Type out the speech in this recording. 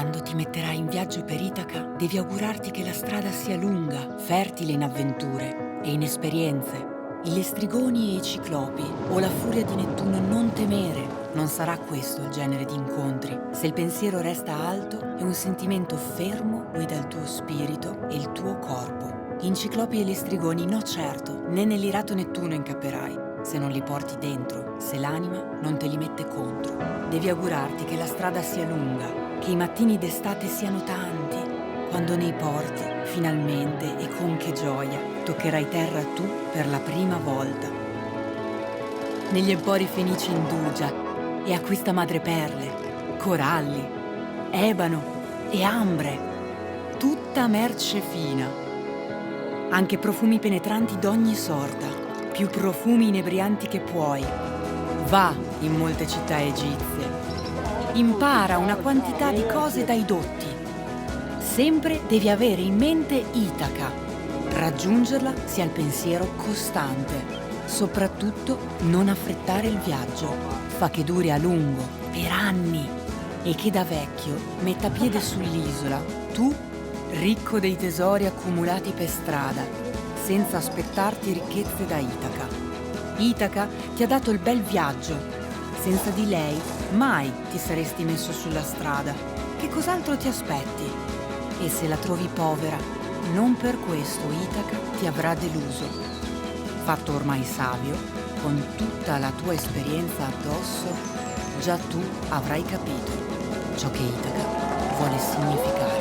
Quando ti metterai in viaggio per Itaca, devi augurarti che la strada sia lunga, fertile in avventure e in esperienze. I lestrigoni e i ciclopi o la furia di Nettuno non temere. Non sarà questo il genere di incontri. Se il pensiero resta alto e un sentimento fermo guida il tuo spirito e il tuo corpo. In ciclopi e lestrigoni no certo, né nell'irato Nettuno incapperai. Se non li porti dentro, se l'anima non te li mette contro. Devi augurarti che la strada sia lunga, che i mattini d'estate siano tanti, quando nei porti, finalmente e con che gioia, toccherai terra tu per la prima volta. Negli empori fenici indugia e acquista madreperle, coralli, ebano e ambre, tutta merce fina. Anche profumi penetranti d'ogni sorta, più profumi inebrianti che puoi. Va in molte città egizie. Impara una quantità di cose dai dotti. Sempre devi avere in mente Itaca. Raggiungerla sia il pensiero costante. Soprattutto non affrettare il viaggio. Fa che duri a lungo, per anni. E che da vecchio metta piede sull'isola. Tu, ricco dei tesori accumulati per strada, senza aspettarti ricchezze da Itaca. Itaca ti ha dato il bel viaggio. Senza di lei mai ti saresti messo sulla strada. Che cos'altro ti aspetti? E se la trovi povera, non per questo Itaca ti avrà deluso. Fatto ormai savio, con tutta la tua esperienza addosso, già tu avrai capito ciò che Itaca vuole significare.